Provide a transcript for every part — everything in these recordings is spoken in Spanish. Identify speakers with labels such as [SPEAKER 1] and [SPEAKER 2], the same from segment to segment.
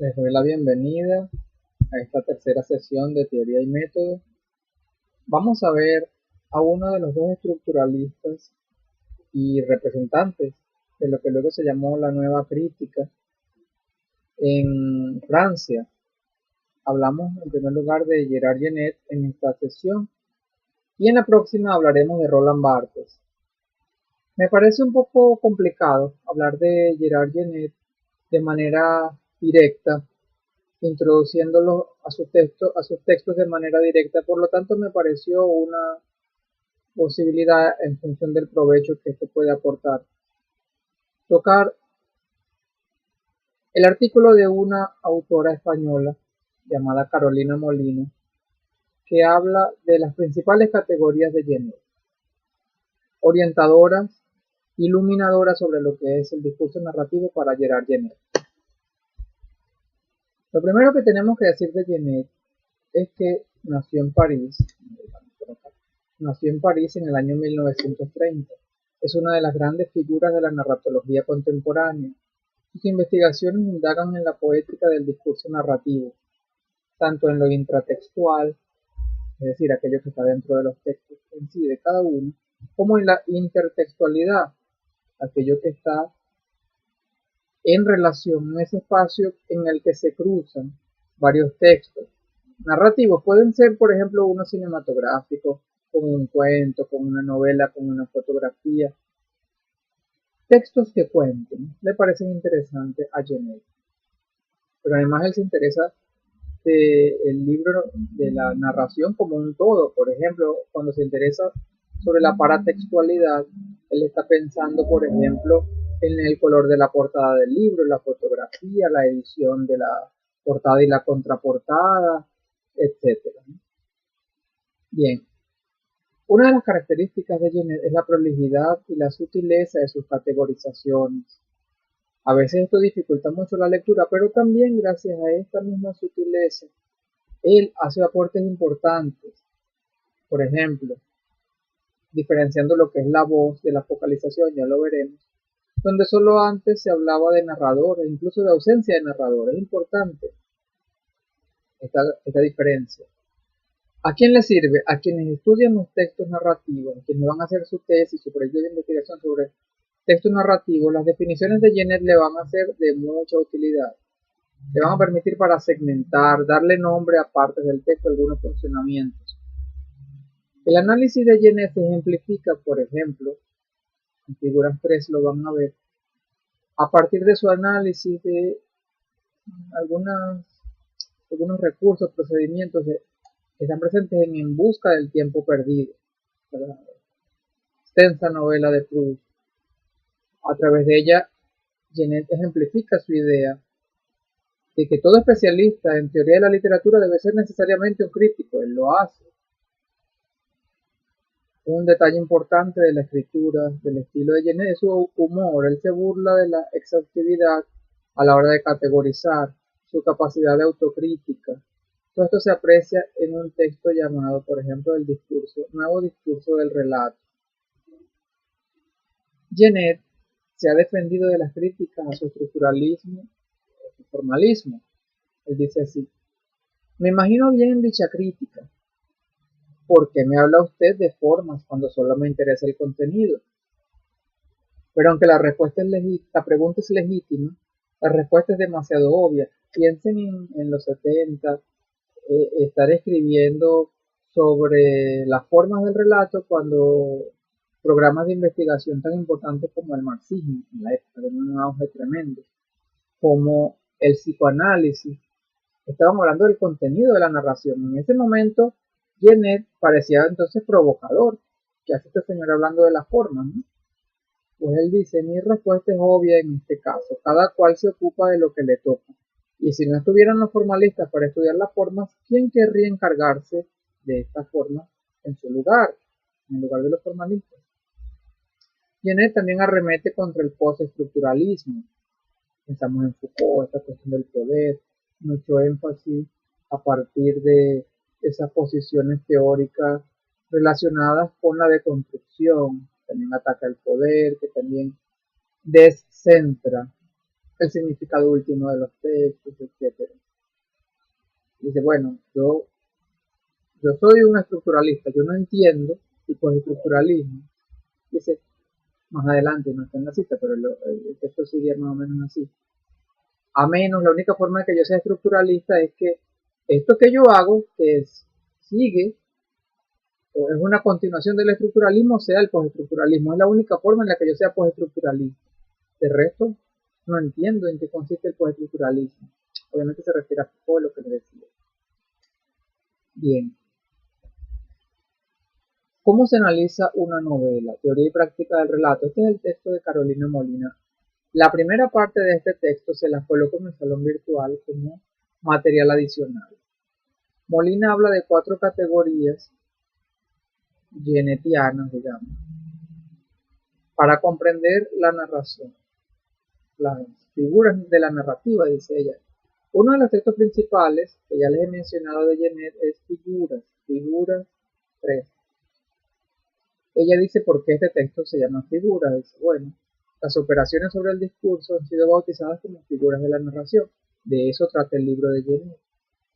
[SPEAKER 1] Les doy la bienvenida a esta tercera sesión de teoría y método. Vamos a ver a uno de los dos estructuralistas y representantes de lo que luego se llamó la nueva crítica en Francia. Hablamos en primer lugar de Gerard Genette en esta sesión y en la próxima hablaremos de Roland Barthes. Me parece un poco complicado hablar de Gerard Genette de manera directa, introduciéndolo a sus textos de manera directa. Por lo tanto, me pareció una posibilidad, en función del provecho que esto puede aportar, tocar el artículo de una autora española llamada Carolina Molino, que habla de las principales categorías de Genette, orientadoras, iluminadoras sobre lo que es el discurso narrativo para Gerard Genette. Lo primero que tenemos que decir de Genette es que nació en París en el año 1930. Es una de las grandes figuras de la narratología contemporánea. Sus investigaciones indagan en la poética del discurso narrativo, tanto en lo intratextual, es decir, aquello que está dentro de los textos en sí de cada uno, como en la intertextualidad, aquello que está en relación, en ese espacio en el que se cruzan varios textos narrativos. Pueden ser, por ejemplo, uno cinematográfico, con un cuento, con una novela, con una fotografía. Textos que cuenten le parecen interesantes a Genette. Pero además él se interesa del libro, de la narración como un todo. Por ejemplo, cuando se interesa sobre la paratextualidad, él está pensando, por ejemplo, en el color de la portada del libro, la fotografía, la edición de la portada y la contraportada, etcétera. Bien, una de las características de Genette es la prolijidad y la sutileza de sus categorizaciones. A veces esto dificulta mucho la lectura, pero también gracias a esta misma sutileza, él hace aportes importantes. Por ejemplo, diferenciando lo que es la voz de la focalización, ya lo veremos, donde solo antes se hablaba de narradores, incluso de ausencia de narradores. Es importante esta diferencia. ¿A quién le sirve? A quienes estudian los textos narrativos, a quienes van a hacer su tesis, su proyecto de investigación sobre textos narrativos. Las definiciones de Genette le van a ser de mucha utilidad. Le van a permitir para segmentar, darle nombre a partes del texto, algunos funcionamientos. El análisis de Genette se ejemplifica, por ejemplo, en figuras 3 lo van a ver, a partir de su análisis de algunos recursos, procedimientos que están presentes En busca del tiempo perdido, la extensa novela de Proust. A través de ella, Genette ejemplifica su idea de que todo especialista en teoría de la literatura debe ser necesariamente un crítico. Él lo hace. Un detalle importante de la escritura, del estilo de Genette, es su humor. Él se burla de la exhaustividad a la hora de categorizar, su capacidad de autocrítica. Todo esto se aprecia en un texto llamado, por ejemplo, el nuevo discurso del relato. Genette se ha defendido de las críticas a su estructuralismo, a su formalismo. Él dice así: me imagino bien dicha crítica. ¿Por qué me habla usted de formas cuando solo me interesa el contenido? Pero aunque la pregunta es legítima, la respuesta es demasiado obvia. Piensen en los 70, estar escribiendo sobre las formas del relato cuando programas de investigación tan importantes como el marxismo, en la época de un auge tremendo, como el psicoanálisis, estaban hablando del contenido de la narración. En ese momento, Genette parecía entonces provocador. ¿Qué hace este señor hablando de las formas, no? Pues él dice: mi respuesta es obvia en este caso, cada cual se ocupa de lo que le toca. Y si no estuvieran los formalistas para estudiar las formas, ¿quién querría encargarse de estas formas en su lugar, en lugar de los formalistas? Genette también arremete contra el postestructuralismo. Pensamos en Foucault, esta cuestión del poder, mucho énfasis a partir de esas posiciones teóricas relacionadas con la deconstrucción. También ataca el poder, que también descentra el significado último de los textos, etcétera. Dice, bueno, yo soy un estructuralista, yo no entiendo el postestructuralismo. Dice, más adelante, no está en la cita, pero el texto sigue más o menos así. A menos, la única forma de que yo sea estructuralista es que esto que yo hago, que sigue, o es una continuación del estructuralismo, sea el postestructuralismo. Es la única forma en la que yo sea postestructuralista. De resto, no entiendo en qué consiste el postestructuralismo. Obviamente se refiere a todo lo que le decía. Bien. ¿Cómo se analiza una novela? Teoría y práctica del relato. Este es el texto de Carolina Molina. La primera parte de este texto se la coloco en el salón virtual como material adicional. Molina habla de 4 categorías genetianas, digamos, para comprender la narración, las figuras de la narrativa, dice ella. Uno de los textos principales que ya les he mencionado de Genet es figuras 3. Ella dice por qué este texto se llama figuras. Dice, bueno, las operaciones sobre el discurso han sido bautizadas como figuras de la narración. De eso trata el libro de Genet.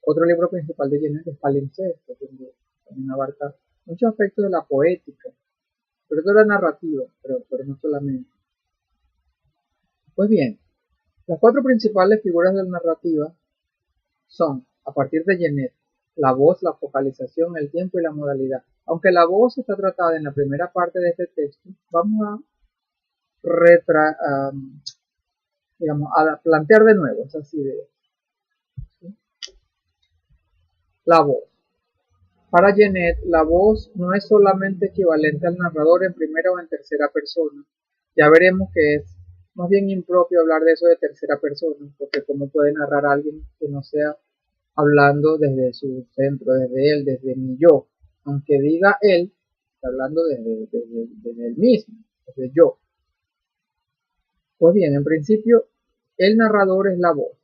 [SPEAKER 1] Otro libro principal de Genet es Palimpsesto, donde también abarca muchos aspectos de la poética, sobre todo la narrativa, pero no solamente. Pues bien, las 4 principales figuras de la narrativa son, a partir de Genet, la voz, la focalización, el tiempo y la modalidad. Aunque la voz está tratada en la primera parte de este texto, vamos a plantear de nuevo esas ideas. ¿Sí? La voz. Para Genet, la voz no es solamente equivalente al narrador en primera o en tercera persona. Ya veremos que es más bien impropio hablar de eso de tercera persona, porque cómo puede narrar a alguien que no sea hablando desde su centro, desde él, desde mi yo. Aunque diga él, está hablando desde él mismo, desde yo. Pues bien, en principio, el narrador es la voz,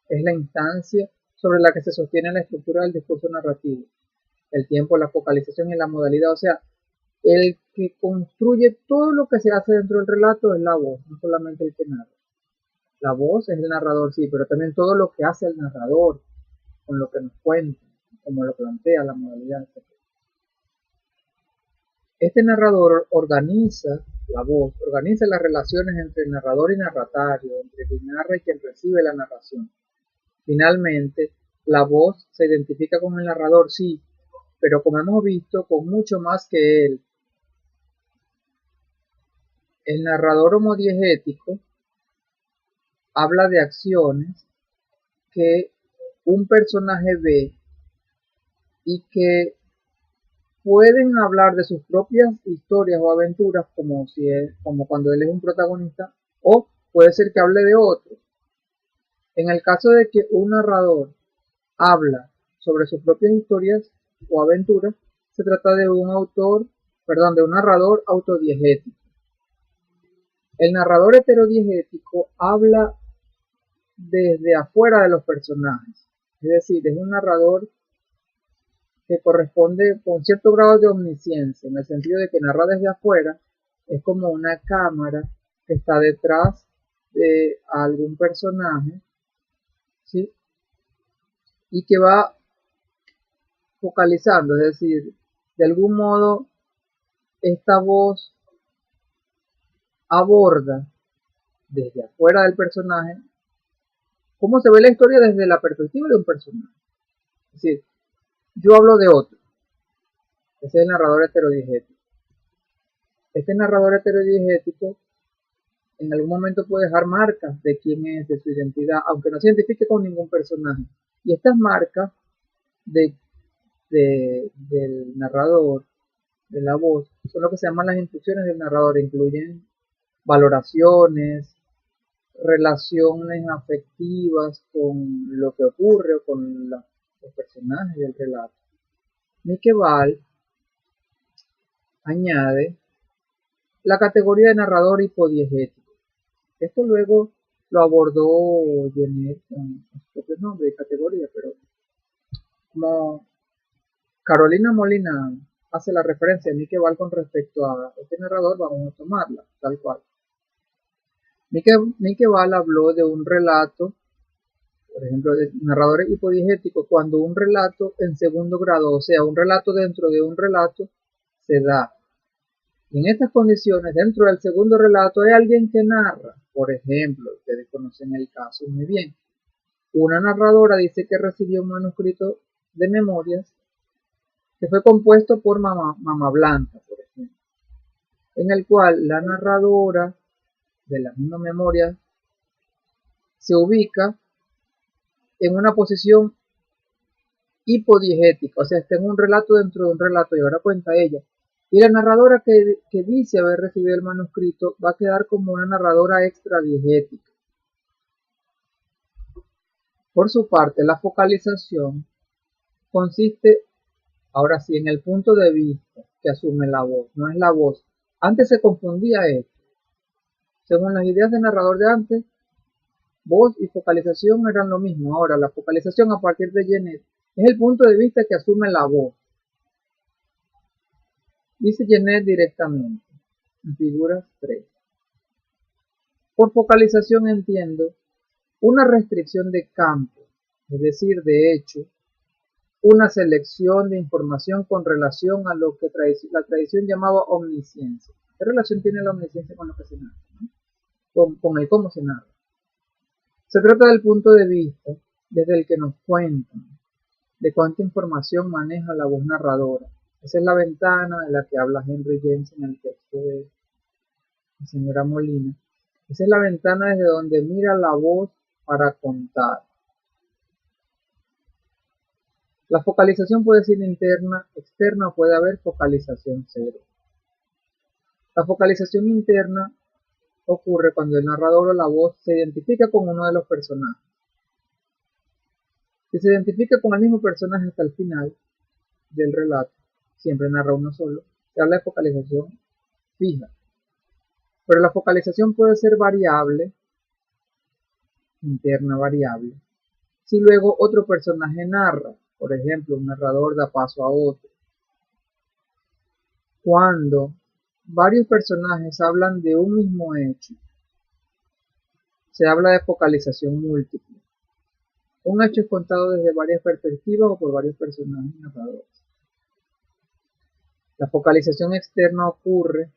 [SPEAKER 1] es la instancia sobre la que se sostiene la estructura del discurso narrativo, el tiempo, la focalización y la modalidad. O sea, el que construye todo lo que se hace dentro del relato es la voz, no solamente el que narra. La voz es el narrador, sí, pero también todo lo que hace el narrador, con lo que nos cuenta, como lo plantea la modalidad, etc. Este narrador organiza, la voz, organiza las relaciones entre el narrador y narratario, entre quien narra y quien recibe la narración. Finalmente, la voz se identifica con el narrador, sí, pero como hemos visto, con mucho más que él. El narrador homodiegético habla de acciones que un personaje ve y que pueden hablar de sus propias historias o aventuras como cuando él es un protagonista, o puede ser que hable de otros. En el caso de que un narrador habla sobre sus propias historias o aventuras, se trata de un narrador autodiegético. El narrador heterodiegético habla desde afuera de los personajes, es decir, es un narrador que corresponde con cierto grado de omnisciencia, en el sentido de que narra desde afuera, es como una cámara que está detrás de algún personaje, ¿sí? Y que va focalizando, es decir, de algún modo esta voz aborda desde afuera del personaje cómo se ve la historia desde la perspectiva de un personaje. Es decir, yo hablo de otro, ese es el narrador heterodiegético. Este narrador heterodiegético en algún momento puede dejar marcas de quién es, de su identidad, aunque no se identifique con ningún personaje. Y estas marcas del narrador, de la voz, son lo que se llaman las instrucciones del narrador. Incluyen valoraciones, relaciones afectivas con lo que ocurre o con los personajes del relato. Miqueval añade la categoría de narrador hipodiegético. Esto luego lo abordó Genet con su propio nombre y categoría, pero como Carolina Molina hace la referencia a Miqueval con respecto a este narrador, vamos a tomarla tal cual. Mikeval habló de un relato, por ejemplo, de narradores hipodiegéticos, cuando un relato en segundo grado, o sea, un relato dentro de un relato, se da. Y en estas condiciones, dentro del segundo relato, hay alguien que narra. Por ejemplo, ustedes conocen el caso muy bien. Una narradora dice que recibió un manuscrito de memorias que fue compuesto por Mamá Blanca, por ejemplo, en el cual la narradora de la misma memoria se ubica en una posición hipodiegética, o sea, está en un relato dentro de un relato, y ahora cuenta ella. Y la narradora que dice haber recibido el manuscrito va a quedar como una narradora extradiegética. Por su parte, la focalización consiste, ahora sí, en el punto de vista que asume la voz, no es la voz. Antes se confundía esto. Según las ideas del narrador de antes, voz y focalización eran lo mismo. Ahora, la focalización a partir de Genet es el punto de vista que asume la voz. Dice Genet directamente, en figuras 3. Por focalización entiendo una restricción de campo, es decir, de hecho, una selección de información con relación a lo que la tradición llamaba omnisciencia. ¿Qué relación tiene la omnisciencia con lo que se narra? ¿No? Con el cómo se narra. Se trata del punto de vista desde el que nos cuentan de cuánta información maneja la voz narradora. Esa es la ventana de la que habla Henry James en el texto de la señora Molina. Esa es la ventana desde donde mira la voz para contar. La focalización puede ser interna, externa, o puede haber focalización cero. La focalización interna ocurre cuando el narrador o la voz se identifica con uno de los personajes. Si se identifica con el mismo personaje hasta el final del relato, siempre narra uno solo, se habla de focalización fija. Pero la focalización puede ser variable, interna variable, si luego otro personaje narra. Por ejemplo, un narrador da paso a otro. Cuando varios personajes hablan de un mismo hecho, se habla de focalización múltiple. Un hecho es contado desde varias perspectivas o por varios personajes narradores. La focalización externa ocurre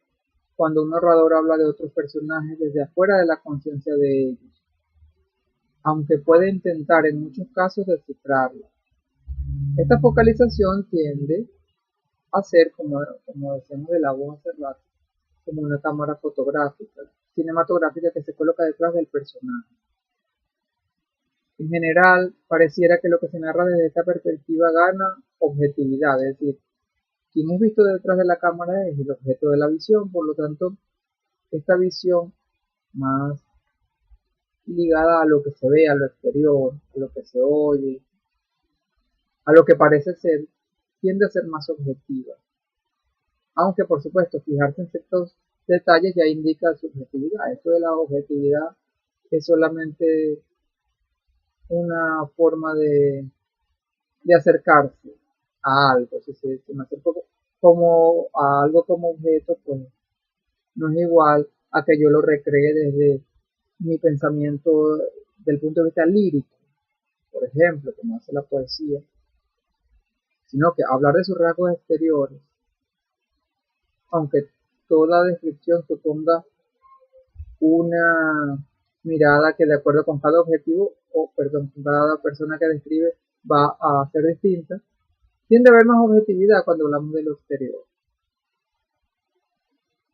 [SPEAKER 1] cuando un narrador habla de otros personajes desde afuera de la conciencia de ellos, aunque puede intentar en muchos casos descifrarla. Esta focalización tiende a ser, como decíamos de la voz hace rato, como una cámara fotográfica, cinematográfica que se coloca detrás del personaje. En general, pareciera que lo que se narra desde esta perspectiva gana objetividad, es decir, quien es visto detrás de la cámara es el objeto de la visión, por lo tanto, esta visión más ligada a lo que se ve, a lo exterior, a lo que se oye, a lo que parece ser, tiende a ser más objetiva. Aunque, por supuesto, fijarse en ciertos detalles ya indica subjetividad. Esto de la objetividad es solamente una forma de acercarse a algo. Si me acerco como a algo como objeto, pues no es igual a que yo lo recree desde mi pensamiento del punto de vista lírico, por ejemplo, como hace la poesía, sino que hablar de sus rasgos exteriores, aunque toda descripción suponga una mirada que de acuerdo con cada objetivo, con cada persona que describe va a ser distinta, tiende a haber más objetividad cuando hablamos de lo exterior.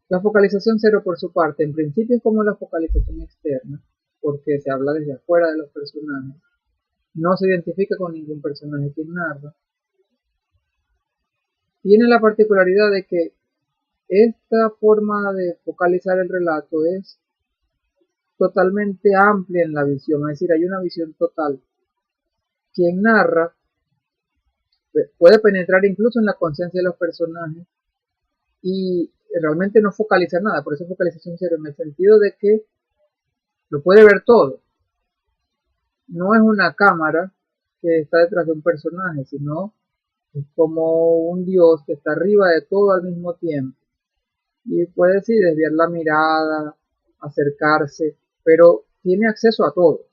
[SPEAKER 1] La focalización cero, por su parte, en principio es como la focalización externa, porque se habla desde afuera de los personajes, no se identifica con ningún personaje que narra. Tiene la particularidad de que esta forma de focalizar el relato es totalmente amplia en la visión, es decir, hay una visión total. Quien narra puede penetrar incluso en la conciencia de los personajes y realmente no focaliza nada, por eso focalización cero, en el sentido de que lo puede ver todo. No es una cámara que está detrás de un personaje, sino es como un Dios que está arriba de todo al mismo tiempo y puede desviar la mirada, acercarse pero tiene acceso a todo,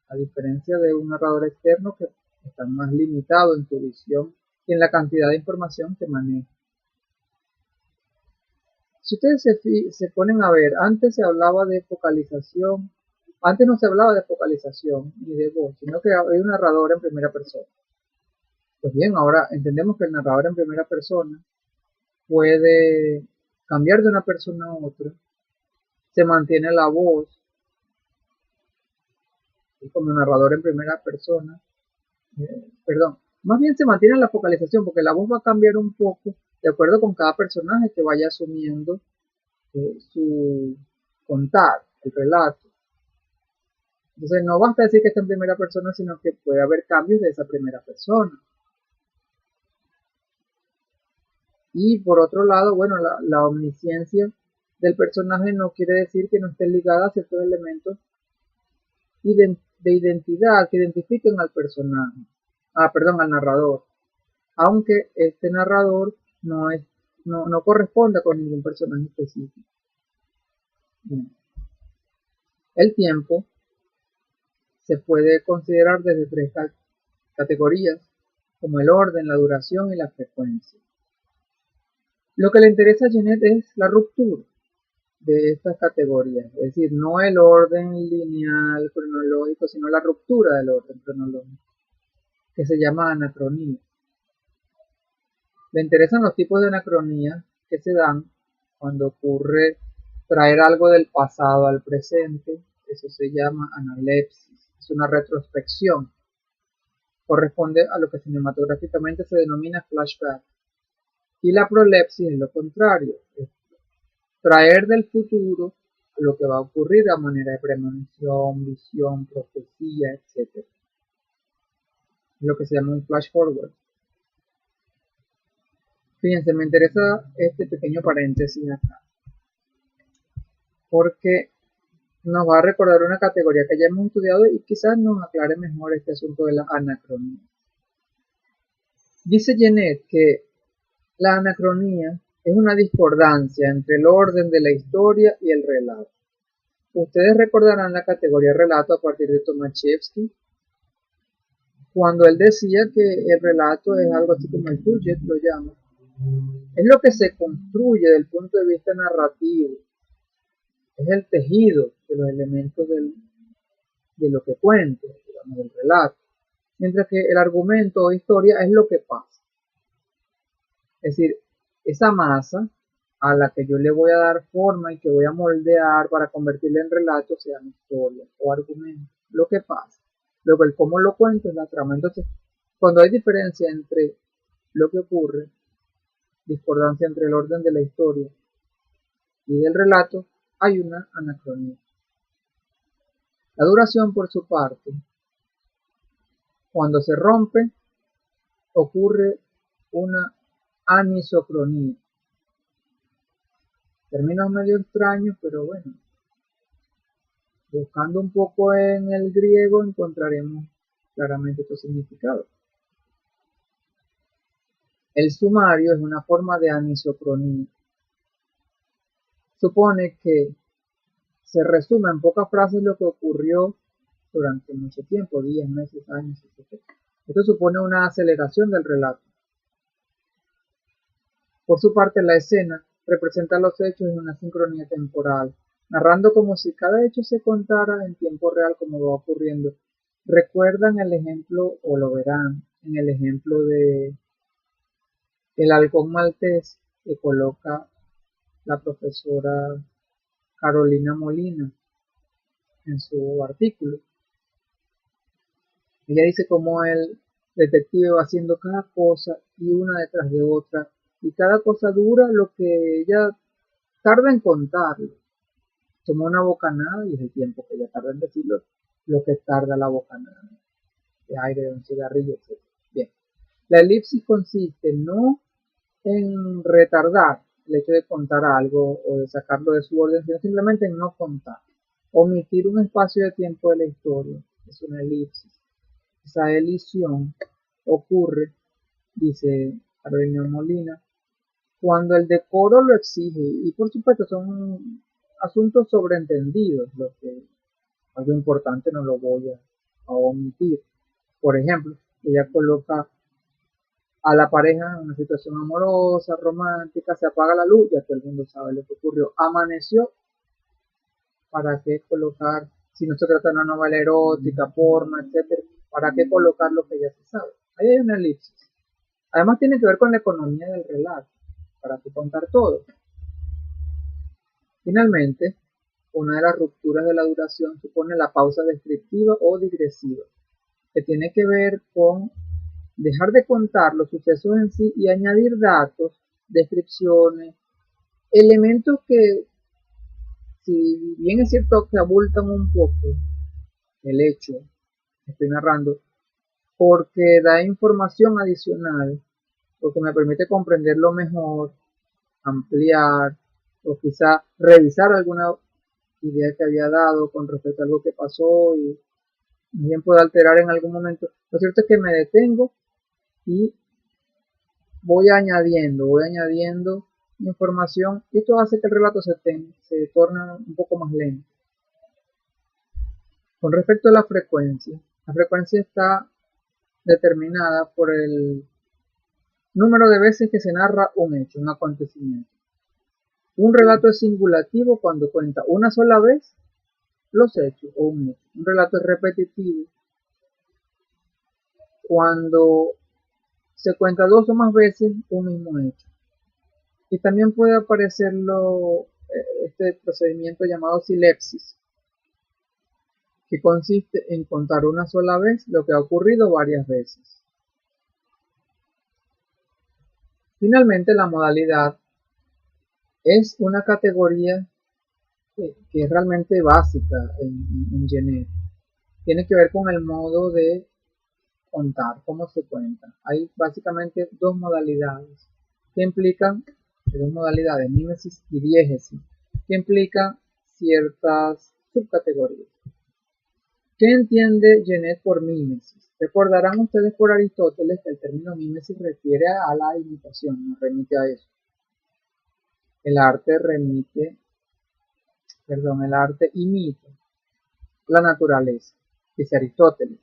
[SPEAKER 1] a diferencia de un narrador externo que está más limitado en su visión y en la cantidad de información que maneja. Si ustedes se ponen a ver, antes se hablaba de focalización, antes no se hablaba de focalización ni de voz, sino que hay un narrador en primera persona. Pues bien, ahora entendemos que el narrador en primera persona puede cambiar de una persona a otra, se mantiene la voz, y como narrador en primera persona, perdón, más bien se mantiene la focalización porque la voz va a cambiar un poco de acuerdo con cada personaje que vaya asumiendo su contar, el relato. Entonces no basta decir que está en primera persona, sino que puede haber cambios de esa primera persona. Y por otro lado, bueno, la omnisciencia del personaje no quiere decir que no esté ligada a ciertos elementos de identidad que identifiquen al personaje, al narrador, aunque este narrador no corresponda con ningún personaje específico. Bien. El tiempo se puede considerar desde tres categorías, como el orden, la duración y la frecuencia. Lo que le interesa a Genet es la ruptura de estas categorías, es decir, no el orden lineal cronológico, sino la ruptura del orden cronológico, que se llama anacronía. Le interesan los tipos de anacronía que se dan cuando ocurre traer algo del pasado al presente, eso se llama analepsis, es una retrospección, corresponde a lo que cinematográficamente se denomina flashback. Y la prolepsis es lo contrario, es traer del futuro lo que va a ocurrir a manera de premonición, visión, profecía, etc. Lo que se llama un flash forward. Fíjense, me interesa este pequeño paréntesis acá, porque nos va a recordar una categoría que ya hemos estudiado y quizás nos aclare mejor este asunto de la anacronía. Dice Genet que la anacronía es una discordancia entre el orden de la historia y el relato. Ustedes recordarán la categoría relato a partir de Tomaszewski, cuando él decía que el relato es algo así como el budget, lo llama. Es lo que se construye desde el punto de vista narrativo, es el tejido de los elementos de lo que cuento, digamos, del relato. Mientras que el argumento o historia es lo que pasa. Es decir, esa masa a la que yo le voy a dar forma y que voy a moldear para convertirla en relato, sea historia o argumento, lo que pasa. Luego el cómo lo cuento es la trama. Entonces, cuando hay diferencia entre lo que ocurre, discordancia entre el orden de la historia y del relato, hay una anacronía. La duración, por su parte, cuando se rompe, ocurre una anisocronía. Términos medio extraños, pero bueno, buscando un poco en el griego encontraremos claramente estos significados. El sumario es una forma de anisocronía. Supone que se resume en pocas frases lo que ocurrió durante mucho tiempo, días, meses, años, etc. Esto supone una aceleración del relato. Por su parte, la escena representa los hechos en una sincronía temporal, narrando como si cada hecho se contara en tiempo real como va ocurriendo. ¿Recuerdan el ejemplo, o lo verán, en el ejemplo de el halcón maltés que coloca la profesora Carolina Molina en su artículo? Ella dice cómo el detective va haciendo cada cosa y una detrás de otra, y cada cosa dura lo que ella tarda en contarlo. Toma una bocanada y es el tiempo que ella tarda en decirlo, lo que tarda la bocanada de aire de un cigarrillo, etc. Bien, la elipsis consiste no en retardar el hecho de contar algo o de sacarlo de su orden, sino simplemente en no contar. Omitir un espacio de tiempo de la historia es una elipsis. Esa elisión ocurre, dice Carolina Molina, cuando el decoro lo exige, y por supuesto son asuntos sobreentendidos los que algo importante no lo voy a omitir. Por ejemplo, ella coloca a la pareja en una situación amorosa, romántica, se apaga la luz, ya todo el mundo sabe lo que ocurrió. Amaneció, ¿para qué colocar, si no se trata de una novela erótica, porno, etcétera, para qué colocar lo que ya se sabe? Ahí hay una elipsis. Además tiene que ver con la economía del relato, para qué contar todo. Finalmente, una de las rupturas de la duración supone la pausa descriptiva o digresiva, que tiene que ver con dejar de contar los sucesos en sí y añadir datos, descripciones, elementos que, si bien es cierto que abultan un poco el hecho que estoy narrando, porque da información adicional, porque me permite comprenderlo mejor, ampliar o quizá revisar alguna idea que había dado con respecto a algo que pasó y bien puede alterar en algún momento. Lo cierto es que me detengo y voy añadiendo información y esto hace que el relato se torne un poco más lento. Con respecto a la frecuencia está determinada por el número de veces que se narra un hecho, un acontecimiento. Un relato es singulativo cuando cuenta una sola vez los hechos o un hecho. Un relato es repetitivo cuando se cuenta dos o más veces un mismo hecho. Y también puede aparecer este procedimiento llamado silepsis, que consiste en contar una sola vez lo que ha ocurrido varias veces. Finalmente, la modalidad es una categoría que es realmente básica en Genet. Tiene que ver con el modo de contar, cómo se cuenta. Hay básicamente dos modalidades que implican, dos modalidades, mímesis y diégesis, que implican ciertas subcategorías. ¿Qué entiende Genet por mímesis? Recordarán ustedes por Aristóteles que el término mímesis refiere a la imitación, nos remite a eso. El arte imita la naturaleza, dice Aristóteles.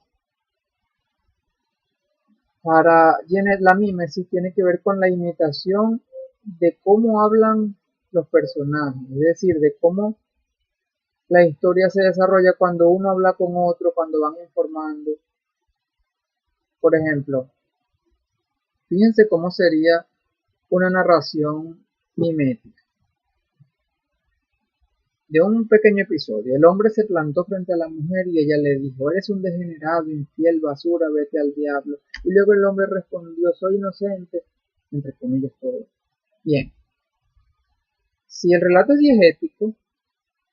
[SPEAKER 1] Para Genet la mímesis tiene que ver con la imitación de cómo hablan los personajes, es decir, de cómo la historia se desarrolla cuando uno habla con otro, cuando van informando. Por ejemplo, fíjense cómo sería una narración mimética de un pequeño episodio. El hombre se plantó frente a la mujer y ella le dijo: eres un degenerado, infiel, basura, vete al diablo. Y luego el hombre respondió: soy inocente, entre comillas todo. Bien, si el relato es diegético,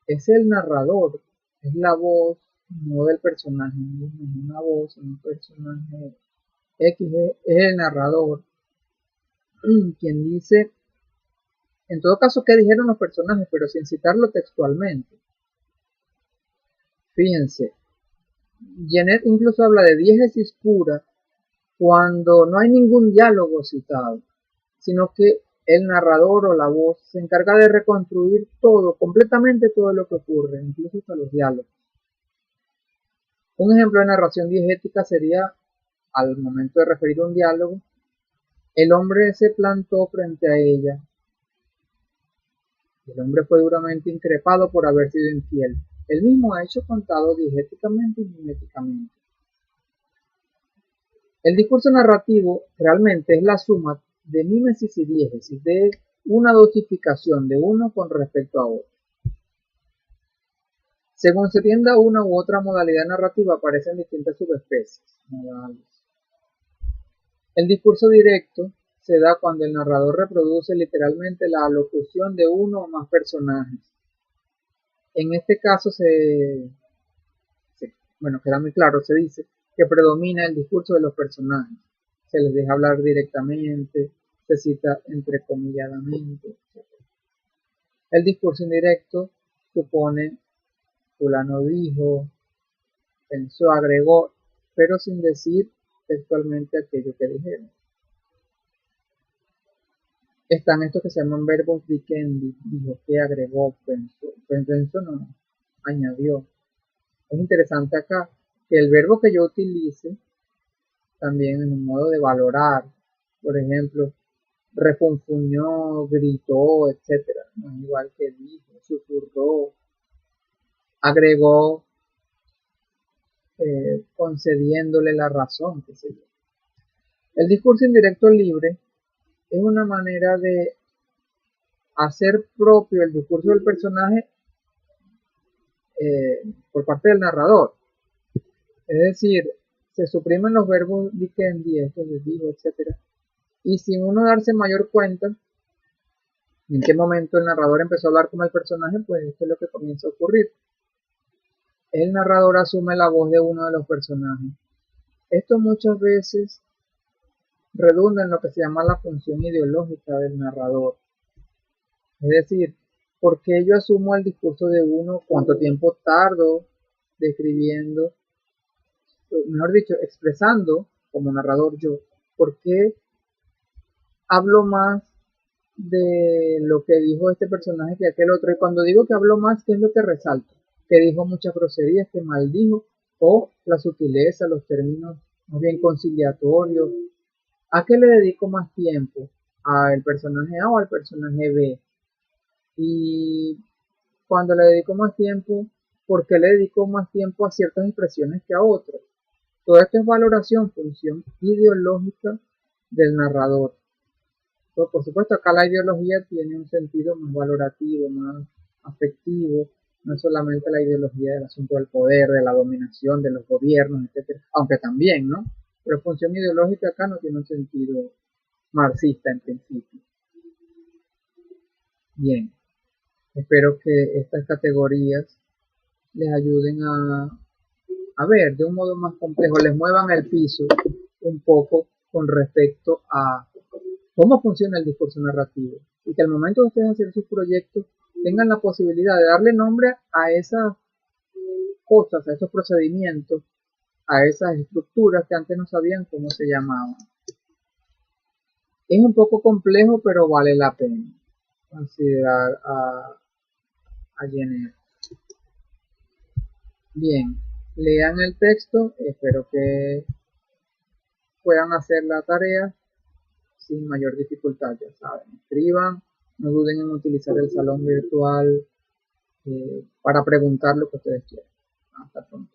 [SPEAKER 1] es el narrador, es la voz, no del personaje, no es una voz, es un personaje X, es el narrador quien dice, en todo caso, qué dijeron los personajes, pero sin citarlo textualmente. Fíjense, Genet incluso habla de diégesis pura cuando no hay ningún diálogo citado, sino que el narrador o la voz se encarga de reconstruir todo, completamente todo lo que ocurre, incluso hasta los diálogos. Un ejemplo de narración diegética sería, al momento de referir un diálogo, el hombre se plantó frente a ella. El hombre fue duramente increpado por haber sido infiel. El mismo hecho contado diegéticamente y miméticamente. El discurso narrativo realmente es la suma de mímesis y diégesis, de una dosificación de uno con respecto a otro. Según se tienda una u otra modalidad narrativa, aparecen distintas subespecies modales. El discurso directo se da cuando el narrador reproduce literalmente la alocución de uno o más personajes. En este caso queda muy claro, se dice que predomina el discurso de los personajes. Se les deja hablar directamente, se cita entrecomilladamente, etc. El discurso indirecto supone fulano dijo, pensó, agregó, pero sin decir textualmente aquello que dijeron. Están estos que se llaman verbos dicendi, dijo que, agregó, pensó no, añadió. Es interesante acá que el verbo que yo utilice también en un modo de valorar, por ejemplo, refunfuñó, gritó, etcétera, no es igual que dijo, susurró, agregó, concediéndole la razón, qué sé yo. El discurso indirecto libre es una manera de hacer propio el discurso del personaje por parte del narrador. Es decir, se suprimen los verbos dicendi, esto les digo, etcétera, y sin uno darse mayor cuenta en qué momento el narrador empezó a hablar como el personaje, pues esto es lo que comienza a ocurrir. El narrador asume la voz de uno de los personajes. Esto muchas veces redunda en lo que se llama la función ideológica del narrador. Es decir, ¿por qué yo asumo el discurso de uno? ¿Cuánto tiempo tardo describiendo, mejor dicho, expresando como narrador yo? ¿Por qué hablo más de lo que dijo este personaje que aquel otro? Y cuando digo que hablo más, ¿qué es lo que resalto? Que dijo muchas groserías, que maldijo, o la sutileza, los términos más bien conciliatorios. ¿A qué le dedico más tiempo? ¿Al personaje A o al personaje B? Y cuando le dedico más tiempo, ¿por qué le dedico más tiempo a ciertas expresiones que a otras? Todo esto es valoración, función ideológica del narrador. Pero por supuesto, acá la ideología tiene un sentido más valorativo, más afectivo, no es solamente la ideología del asunto del poder, de la dominación, de los gobiernos, etcétera, aunque también, ¿no? Pero función ideológica acá no tiene un sentido marxista en principio. Bien, espero que estas categorías les ayuden a ver de un modo más complejo, les muevan el piso un poco con respecto a cómo funciona el discurso narrativo y que al momento de ustedes hacer sus proyectos tengan la posibilidad de darle nombre a esas cosas, a esos procedimientos, a esas estructuras que antes no sabían cómo se llamaban. Es un poco complejo, pero vale la pena considerar a Jenner. Bien, lean el texto, espero que puedan hacer la tarea sin mayor dificultad, ya saben, escriban, no duden en utilizar el salón virtual para preguntar lo que ustedes quieran. Hasta pronto.